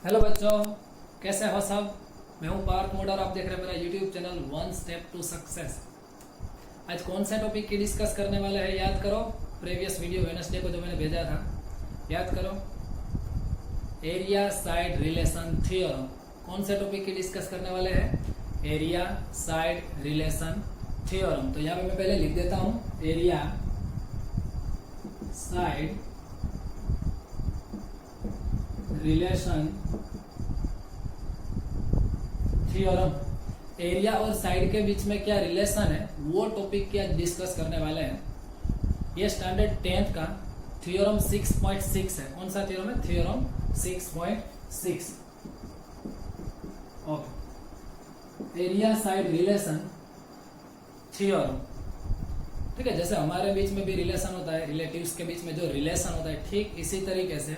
Hello बच्चों, कैसे हो सब। मैं हूं पार्थ मोड और आप देख रहे हैं मेरा YouTube channel one step to success. आज कौन सा टॉपिक की डिस्कस करने वाले हैं याद करो। प्रीवियस वीडियो वेडनेसडे को जो मैंने भेजा था याद करो। Area side relation theorem. कौन से टॉपिक की डिस्कस करने वाले हैं? Area side relation theorem. तो यहाँ पे मैं पहले लिख देता हूँ area side relation theorem. Area और साइड के बीच में क्या रिलेशन है वो टॉपिक की आज डिस्कस करने वाले हैं। ये स्टैंडर्ड 10th का थ्योरम 6.6 है। कौन सा थ्योरम है? Theorem 6.6। Okay, area side relation theorem. ठीक है, जैसे हमारे बीच में भी रिलेशन होता है, रिलेटिव्स के बीच में जो रिलेशन होता है, ठीक इसी तरीके से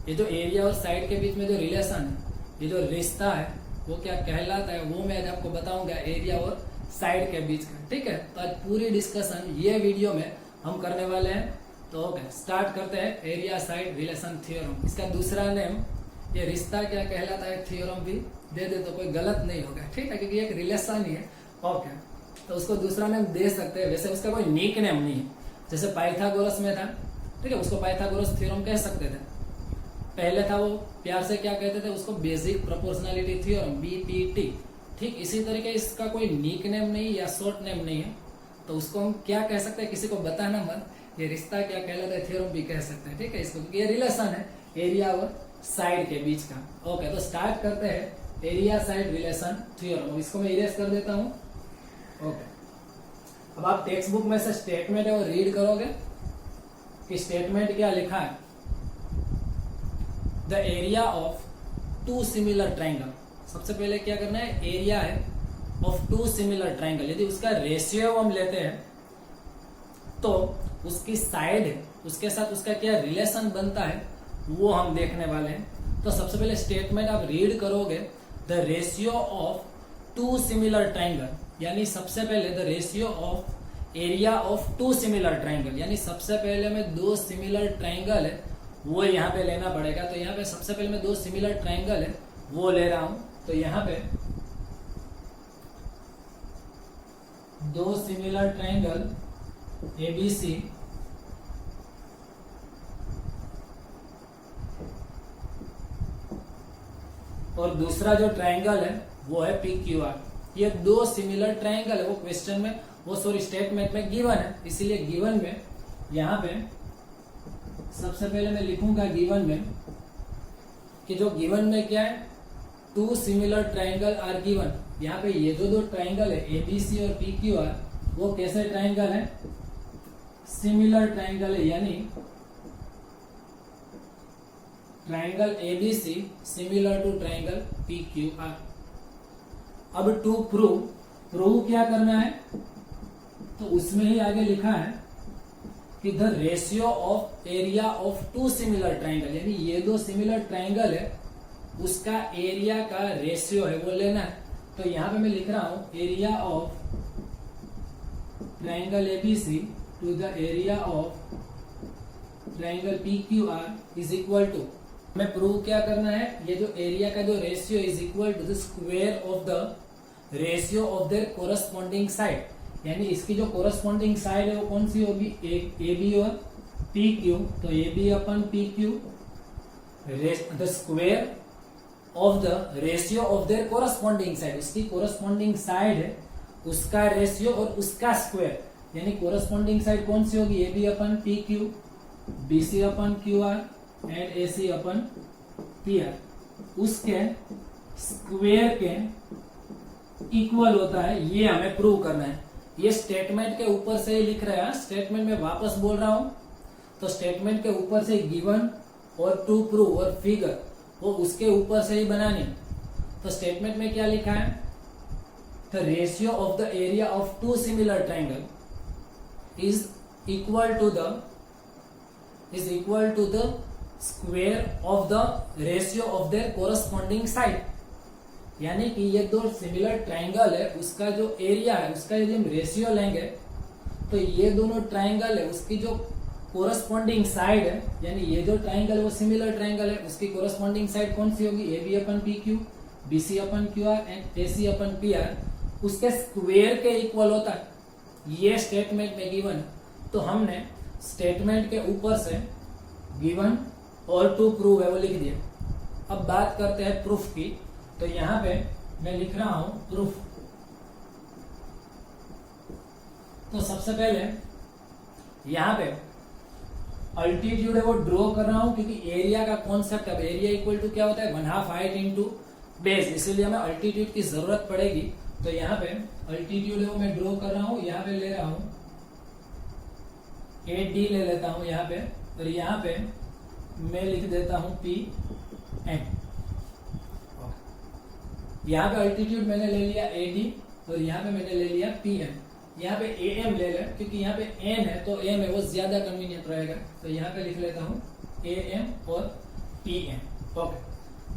ये जो एरिया और साइड के बीच में जो रिलेशन है, ये जो रिश्ता है वो क्या कहलाता है वो मैं आज आपको बताऊंगा एरिया और साइड के बीच का। ठीक है, तो आज पूरी डिस्कशन ये वीडियो में हम करने वाले हैं। तो ओके, स्टार्ट करते हैं। एरिया साइड रिलेशन थ्योरम, इसका दूसरा नेम ये रिश्ता क्या कहलाता है थ्योरम भी दे दे तो कोई गलत नहीं होगा। ठीक है, क्योंकि एक रिलेशन ही है। ओके, तो उसको दूसरा नेम दे सकते हैं। वैसे उसका कोई निक नेम नहीं है। जैसे पाइथागोरस में था, ठीक है, उसको पाइथागोरस थ्योरम कह सकते थे। पहले था वो प्यार से क्या कहते थे उसको? Basic proportionality theorem, BPT. ठीक इसी तरीके इसका कोई निक नेम नहीं या शॉर्ट नेम नहीं है। तो उसको हम क्या कह सकते हैं? किसी को बताना मत, ये रिश्ता क्या कहलाता है थ्योरम भी कह सकते हैं। ठीक है, इसको ये रिलेशन है एरिया और साइड के बीच का। ओके, तो स्टार्ट करते हैं एरिया साइड रिलेशन थ्योरम। इसको मैं इरेज कर देता हूँ। ओके, अब आप टेक्स्ट बुक में से स्टेटमेंट है वो रीड करोगे कि स्टेटमेंट क्या लिखा है। The area of two similar triangle. सबसे पहले क्या करना है? एरिया है ऑफ टू सिमिलर ट्राइंगल। यदि उसका रेशियो हम लेते हैं तो उसकी साइड है उसके साथ उसका क्या रिलेशन बनता है वो हम देखने वाले हैं। तो सबसे पहले स्टेटमेंट आप रीड करोगे, the ratio of two similar triangle, यानी सबसे पहले the ratio of area of two similar triangle, यानी सबसे पहले में दो सिमिलर ट्राइंगल है वो यहाँ पे लेना पड़ेगा। तो यहाँ पे सबसे पहले मैं दो सिमिलर ट्राइंगल है वो ले रहा हूं। तो यहाँ पे दो सिमिलर ट्राइंगल एबीसी और दूसरा जो ट्राइंगल है वो है PQR। ये दो सिमिलर ट्राइंगल है। वो क्वेश्चन में वो सॉरी स्टेटमेंट में गिवन है, इसीलिए गिवन में यहाँ पे सबसे पहले मैं लिखूंगा गिवन में कि जो गिवन में क्या है, two similar triangle are given. यहाँ पे ये जो दो ट्राइंगल है एबीसी और PQR वो कैसे ट्राइंगल है? सिमिलर ट्राइंगल है, यानी triangle ABC similar to triangle PQR। अब टू प्रूव क्या करना है? तो उसमें ही आगे लिखा है कि the ratio of area of two similar triangle, यानी ये दो सिमिलर ट्राइंगल है उसका एरिया का रेशियो है वो लेना है। तो यहां पे मैं लिख रहा हूं area of triangle ABC to the area of triangle PQR is equal to, हमें प्रूव क्या करना है? ये जो एरिया का जो ratio is equal to the square of the ratio of their corresponding side, यानी इसकी जो कोरस्पॉन्डिंग साइड है वो कौन सी होगी? ए बी और PQ। तो AB upon PQ the square of the ratio of their corresponding side, उसकी कोरस्पॉन्डिंग साइड है उसका रेशियो और उसका स्क्वायर, यानी कोरस्पॉन्डिंग साइड कौन सी होगी? AB upon PQ, BC upon QR and AC upon PR, उसके स्क्वायर के इक्वल होता है। ये हमें प्रूव करना है। ये स्टेटमेंट के ऊपर से ही लिख रहे हैं। स्टेटमेंट में वापस बोल रहा हूं, तो स्टेटमेंट के ऊपर से गिवन और टू प्रूव और फिगर वो उसके ऊपर से ही बनानी। तो स्टेटमेंट में क्या लिखा है? The ratio of the area of two similar triangle is equal to the square of the ratio of their corresponding side, यानी कि ये दो सिमिलर ट्राइंगल है उसका जो एरिया है उसका यदि हम रेशियो लेंगे तो ये दोनों ट्राइंगल है उसकी जो कोरस्पॉन्डिंग साइड है, यानी ये जो ट्राइंगल है वो सिमिलर ट्राइंगल है, उसकी कोरस्पॉन्डिंग साइड कौन सी होगी, A B upon P Q, B C upon Q R and A C upon P R, उसके स्क्वायर के इक्वल होता है, ये स्टेटमेंट में गिवन। तो हमने स्टेटमेंट के ऊपर से गिवन और टू प्रूव है वो लिख दिया। अब बात करते हैं प्रूफ की। तो यहां पे मैं लिख रहा हूं प्रूफ। तो सबसे पहले यहां पे अल्टीट्यूड है वो ड्रॉ कर रहा हूं, क्योंकि एरिया का कॉन्सेप्ट, अब एरिया इक्वल टू क्या होता है, 1/2 हाइट इंटू बेस, इसीलिए हमें अल्टीट्यूड की जरूरत पड़ेगी। तो यहाँ पे अल्टीट्यूड है वो मैं ड्रॉ कर रहा हूं, यहाँ पे ले रहा हूं ए डी ले लेता हूं यहाँ पे, और यहाँ पे मैं लिख देता हूं पी एन। यहाँ पे अल्टीट्यूड मैंने ले लिया ए डी और यहाँ पे मैंने ले लिया पी एन। यहाँ पे ए एम ले लें, क्योंकि यहाँ पे एन है तो एम है वो ज्यादा कन्वीनियंट रहेगा। तो यहाँ पे लिख लेता हूँ ए एम और पी एन। ओके,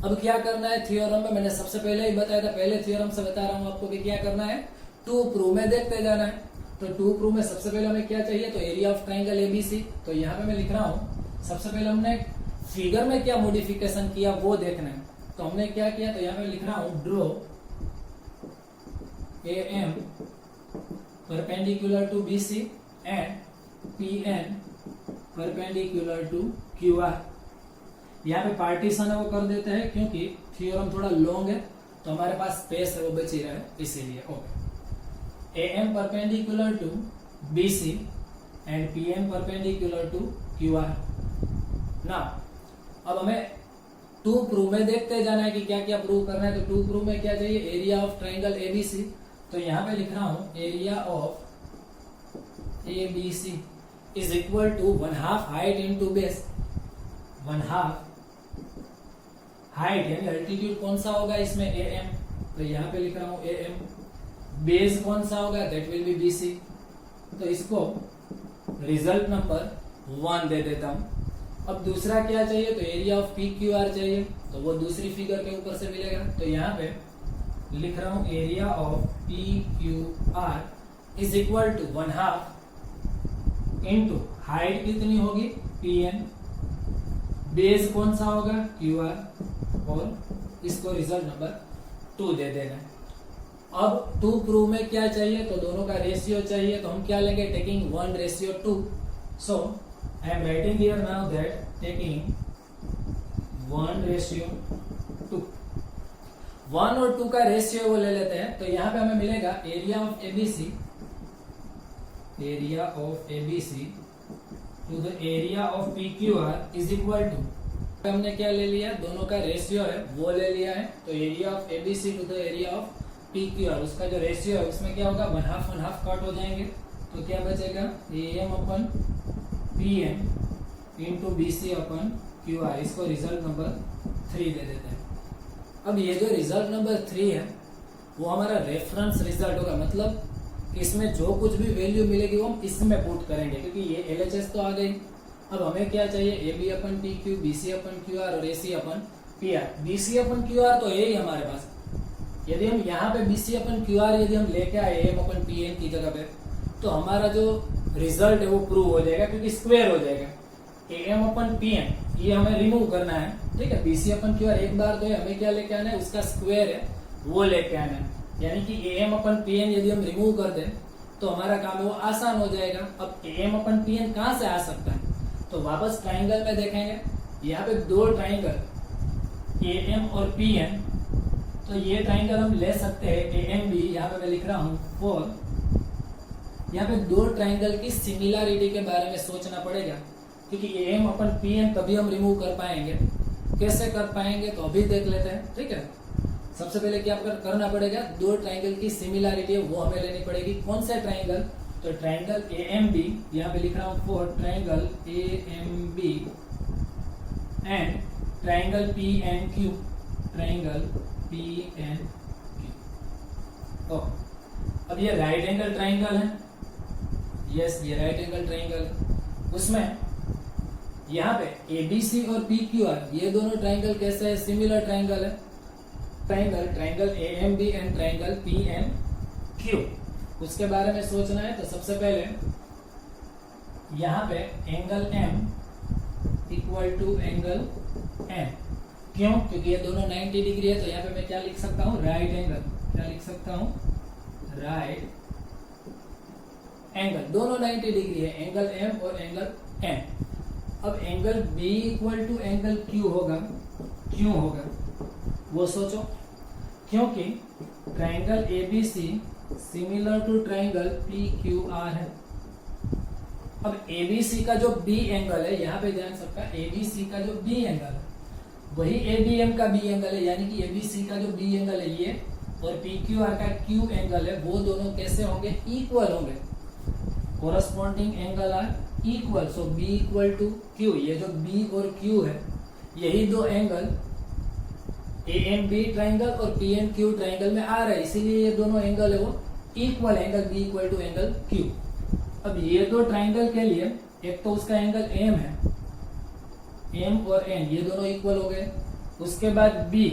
अब क्या करना है थ्योरम में, मैंने सबसे पहले ही बताया था, पहले थ्योरम से बता रहा हूँ आपको कि क्या करना है, टू प्रूव में देखते जाना है। तो टू प्रूव में सबसे पहले हमें क्या चाहिए, तो एरिया ऑफ ट्राइंगल एबीसी। तो यहाँ पे मैं लिख रहा हूँ, सबसे पहले हमने फिगर में क्या मॉडिफिकेशन किया वो देखना है। तो हमने क्या किया, तो यहाँ पे लिख रहा हूँ draw A M perpendicular to BC and PN perpendicular to QR। यहाँ पे पार्टीशन है वो कर देते हैं, क्योंकि थ्योरम थोड़ा लॉन्ग है तो हमारे पास स्पेस है वो बची रहे, इसीलिए। Okay, AM perpendicular to BC and PM perpendicular to QR। ना अब हमें टू प्रूव में देखते जाना है कि क्या क्या प्रूव करना है। तो टू प्रूव में क्या चाहिए, एरिया ऑफ ट्राइंगल एबीसी। तो यहां पे लिख रहा हूं area of A B C is equal to 1/2 height into base. 1/2 height यानी अल्टीट्यूड कौन सा होगा इसमें, ए एम। तो यहां पे लिख रहा हूं ए एम। बेस कौन सा होगा, that will be B C. तो इसको रिजल्ट नंबर 1 दे देता हूं। अब दूसरा क्या चाहिए, तो area of P Q are चाहिए, तो वो दूसरी फिगर के ऊपर से मिलेगा। तो यहाँ पे लिख रहा हूं area of P Q R is equal to 1/2 into height कितनी होगी, पी एन, बेस कौन सा होगा, क्यू आर, और इसको रिजल्ट नंबर 2 दे देना है। अब टू प्रूव में क्या चाहिए, तो दोनों का रेशियो चाहिए। तो हम क्या लेंगे, taking 1:2। So I am writing here now that taking 1:2। 1 और 2 का रेशियो वो ले लेते हैं। तो यहाँ पे हमें मिलेगा area of ABC, area of ABC to the area of P Q R is equal to, हमने क्या ले लिया, दोनों का रेशियो है वो ले लिया है। तो area of ABC to the area of P Q R, उसका जो रेशियो है उसमें क्या होगा, 1/2 कट हो जाएंगे। तो क्या बचेगा, A M upon P M into B C upon Q R. इसको रिजल्ट नंबर 3 दे देते हैं। अब ये जो रिजल्ट नंबर 3 है वो हमारा रेफरेंस रिजल्ट होगा, मतलब इसमें जो कुछ भी वैल्यू मिलेगी वो हम इसमें पुट करेंगे, क्योंकि ये एलएचएस तो आ गई। अब हमें क्या चाहिए, A B upon P Q, B C upon Q R और A C upon P R. B C upon Q R तो है ही हमारे पास। यदि हम यहाँ पे B C upon Q R यदि हम लेके आए एम अपन पी एन की जगह पे, तो हमारा जो रिजल्ट है वो प्रूव हो जाएगा, क्योंकि स्क्वायर हो जाएगा। A M upon P N ये हमें रिमूव करना है, ठीक है। बीसी अपन क्यू आर एक बार तो है, हमें क्या लेके आना है, उसका स्क्वायर है वो लेके आना है। यानी कि A M upon P N यदि हम रिमूव कर दें तो हमारा काम है वो आसान हो जाएगा। अब A M upon P N कहां से आ सकता है, तो वापस ट्राइंगल में देखेंगे। यहाँ पे 2 ट्राइंगल ए एम और पी एन, तो ये ट्राइंगल हम ले सकते हैं ए एम बी। यहाँ पे मैं लिख रहा हूँ 4। यहाँ पे 2 ट्राइंगल की सिमिलरिटी के बारे में सोचना पड़ेगा, क्योंकि A M upon P N तभी हम रिमूव कर पाएंगे। कैसे कर पाएंगे तो अभी देख लेते हैं, ठीक है। सबसे पहले क्या करना पड़ेगा, 2 ट्राइंगल की सिमिलरिटी है वो हमें लेनी पड़ेगी। कौन सा ट्राइंगल, तो ट्राइंगल ए एम बी, यहाँ पे लिख रहा हूँ 4, triangle A M B and triangle P N Q, triangle P N Q. अब ये राइट एंगल ट्राइंगल है, यस ये राइट एंगल ट्राइंगल है। उसमें यहाँ पे एबीसी और पी क्यू आर ये दोनों ट्राइंगल कैसे है, सिमिलर ट्राइंगल है। Triangle A M B and triangle P N Q, उसके बारे में सोचना है। तो सबसे पहले यहाँ पे angle M equal to angle M। क्यों? क्योंकि ये दोनों 90 डिग्री है, तो यहाँ पे मैं क्या लिख सकता हूँ? Right angle. क्या लिख सकता हूँ? Right angle. दोनों 90 डिग्री है, एंगल M और एंगल M। अब angle B equal to angle Q होगा। क्यों होगा वो सोचो। क्योंकि triangle ABC similar to triangle PQR है। अब ABC का जो B एंगल है, यहाँ पे ध्यान सबका, ABC का जो B एंगल है वही ABM का B एंगल है, यानी कि ABC का जो B एंगल है ये और PQR का Q एंगल है, वो दोनों कैसे होंगे? इक्वल होंगे। Corresponding angle are equal, so B equal to Q। ये जो B और Q है यही दो एंगल AMB ट्राइंगल और PNQ ट्राइंगल में आ रहा है, इसीलिए ये दोनों एंगल है वो equal, angle B equal to angle Q। अब ये दो ट्राइंगल के लिए एक तो उसका एंगल M है, M और N ये दोनों इक्वल हो गए। उसके बाद B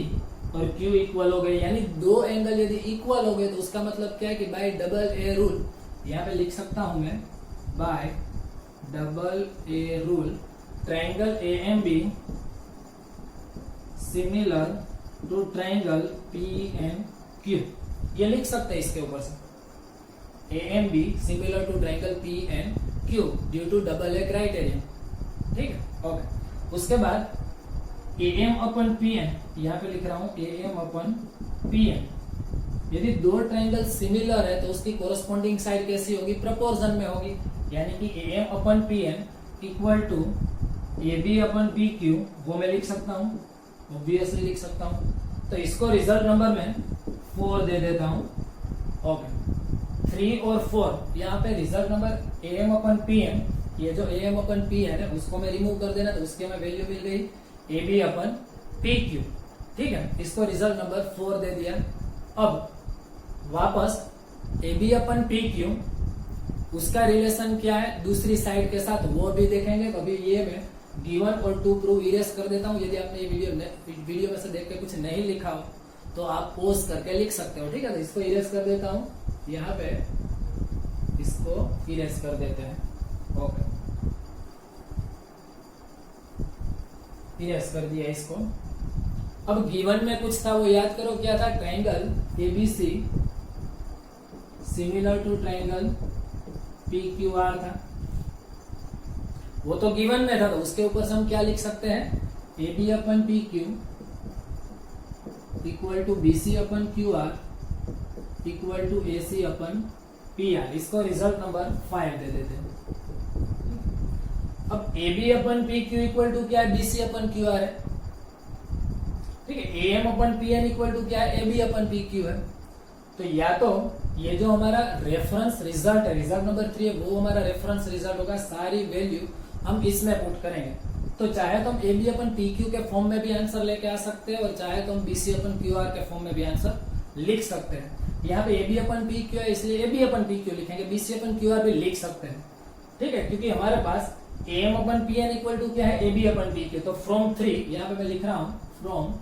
और Q इक्वल हो गए, यानी दो एंगल यदि इक्वल हो गए तो उसका मतलब क्या है कि बाय डबल ए रूल, यहाँ पे लिख सकता हूं मैं by double A rule triangle AMB similar to triangle PNQ। ये लिख सकते हैं इसके ऊपर से AMB similar to triangle PNQ due to double A criterion. ठीक है, ओके। उसके बाद AM अपन PN, यहाँ पे लिख रहा हूं AM अपन PN। यदि दो ट्राइंगल सिमिलर है तो उसकी कोरस्पॉन्डिंग साइड कैसी होगी? प्रोपोर्शन में होगी, यानी कि AM upon PN equal to AB upon PQ, वो मैं लिख सकता हूं, ऑब्वियसली लिख सकता हूं। तो इसको रिजल्ट नंबर में 4 दे देता हूं। ओके, 3 और 4 यहाँ पे result number AM upon PN, ये जो AM अपन PN है उसको मैं रिमूव कर देना, तो उसके में वैल्यू मिल गई AB अपन PQ। ठीक है, इसको रिजल्ट नंबर 4 दे दिया। अब वापस AB अपन PQ, उसका रिलेशन क्या है दूसरी साइड के साथ वो भी देखेंगे। तो अभी ये मैं गिवन और टू प्रूव इरेज कर देता हूं। यदि आपने ये वीडियो में से देख के कुछ नहीं लिखा हो तो आप पोज करके लिख सकते हो। ठीक है, तो इसको इरेज कर देता हूं, यहाँ पे इसको इरेज कर देते हैं। ओके, इरेज कर दिया इसको। अब गिवन में कुछ था वो याद करो, क्या था? Triangle ABC similar to triangle PQR था, वो तो गिवन में था, तो उसके ऊपर से हम क्या लिख सकते हैं? AB upon PQ equal to BC upon QR equal to AC upon PR। इसको रिजल्ट नंबर 5 दे देते हैं। अब AB upon PQ equal to क्या है? BC अपन QR है। ठीक है, AM upon PN equal to क्या है? AB अपन PQ है। तो या तो ये जो हमारा रेफरेंस रिजल्ट है, रिजल्ट नंबर 3 है, वो हमारा रेफरेंस रिजल्ट होगा, सारी वैल्यू हम इसमें पुट करेंगे। तो चाहे तो हम AB अपन PQ के फॉर्म में भी आंसर लेके आ सकते हैं और चाहे तो हम BC अपन QR के फॉर्म में भी आंसर लिख सकते हैं। यहाँ पे AB अपन PQ है इसलिए AB अपन PQ लिखेंगे, BC अपन QR भी लिख सकते हैं। ठीक है, क्योंकि हमारे पास AM upon PN equal to क्या है? AB upon PQ। तो फ्रॉम 3, यहाँ पे मैं लिख रहा हूं फ्रॉम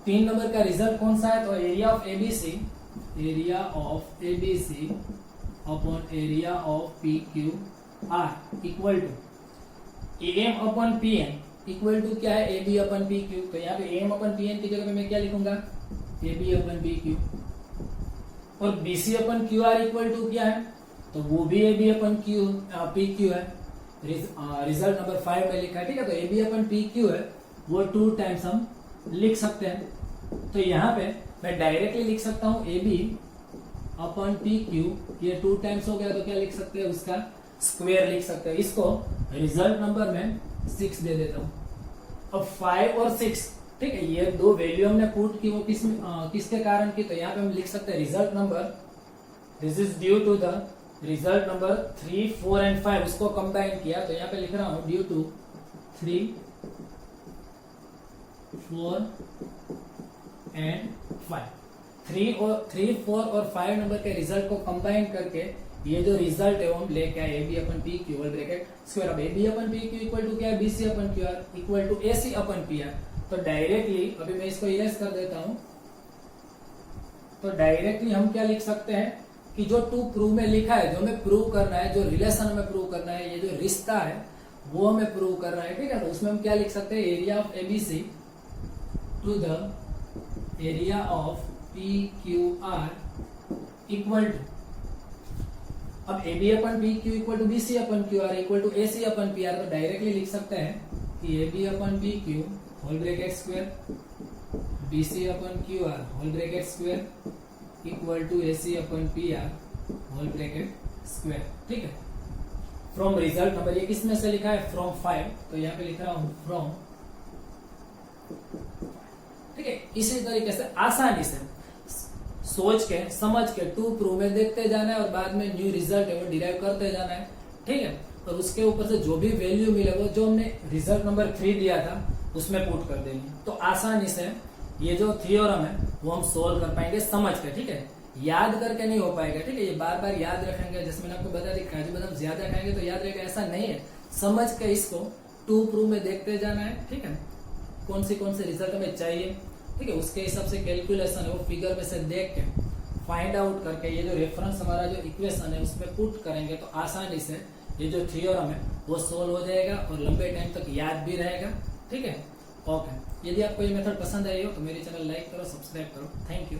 3 नंबर का रिजल्ट कौन सा है? तो area of ABC upon area of PQR equal to AM upon PN equal to क्या है? AB upon PQ। तो यहाँ पे AM अपन PN की जगह पे मैं क्या लिखूंगा? AB upon PQ। और BC upon QR equal to क्या है? तो वो भी AB अपन PQ है। रिजल्ट नंबर 5 में लिखा है। ठीक है, तो AB अपन PQ है, वो 2 टाइम्स हम लिख सकते हैं। तो यहाँ पे मैं डायरेक्टली लिख सकता हूँ AB अपन PQ, ये 2 टाइम्स हो गया, तो क्या लिख सकते हैं? उसका स्क्वायर लिख सकते हैं। इसको रिजल्ट नंबर में 6 दे देता हूँ। अब 5 और 6, ठीक है, ये दो वैल्यू हमने पुट की, वो किसके कारण की? तो यहाँ पे हम लिख सकते हैं result number, this is due to the result number 3, 4 and 5, उसको कंबाइन किया। तो यहाँ पे लिख रहा हूं ड्यू टू 3, 4 एंड 5। 3, 4 और 5 नंबर के रिजल्ट को कंबाइन करके ये जो रिजल्ट है वो हम लेके आए AB upon PQ whole bracket square. अब AB upon PQ equal to क्या है? BC upon QR equal to AC upon PR। तो डायरेक्टली अभी मैं इसको इरेज कर देता हूं। तो डायरेक्टली हम क्या लिख सकते हैं? कि जो टू प्रूव में लिखा है, जो हमें प्रूव करना है, जो रिलेशन हमें प्रूव करना है, ये जो रिश्ता है वो हमें प्रूव करना है, ठीक है। तो उसमें हम क्या लिख सकते हैं, area of ABC to the area of P Q R equal to, अब A B upon P Q equal to B C upon Q R equal to A C upon P R, तो directly लिख सकते हैं कि A B upon P Q whole bracket square B C upon Q R whole bracket square equal to A C upon P R whole bracket square, ठीक है। From result number, ये किसमें से लिखा है, फ्रॉम 5, तो यहाँ पे लिख रहा हूं फ्रॉम, ठीक है। इसी तरीके से आसानी से सोच के समझ के टू प्रूव में देखते जाना है और बाद में न्यू रिजल्ट है वो डिराइव करते जाना है, ठीक है। और उसके ऊपर से जो भी वैल्यू मिले वो जो हमने रिजल्ट नंबर 3 दिया था उसमें पुट कर देंगे, तो आसानी से ये जो थ्योरम है वो हम सोल्व कर पाएंगे समझ के, ठीक है। याद करके नहीं हो पाएगा, ठीक है। ये बार बार याद रखेंगे, जैसे मैंने आपको बता दी काजू बादाम ज्यादा खाएंगे तो याद रहेगा, ऐसा नहीं है। समझ के इसको टू प्रूव में देखते जाना है, ठीक है। कौन से रिजल्ट हमें चाहिए, ठीक है, उसके हिसाब से कैलकुलेशन है वो फिगर में से देख के फाइंड आउट करके ये जो रेफरेंस हमारा जो इक्वेशन है उसमें पुट करेंगे तो आसानी से ये जो थ्योरम है वो सोल्व हो जाएगा और लंबे टाइम तक याद भी रहेगा, ठीक है। ओके, यदि आपको ये मेथड पसंद आई हो तो मेरे चैनल लाइक करो, सब्सक्राइब करो। Thank you.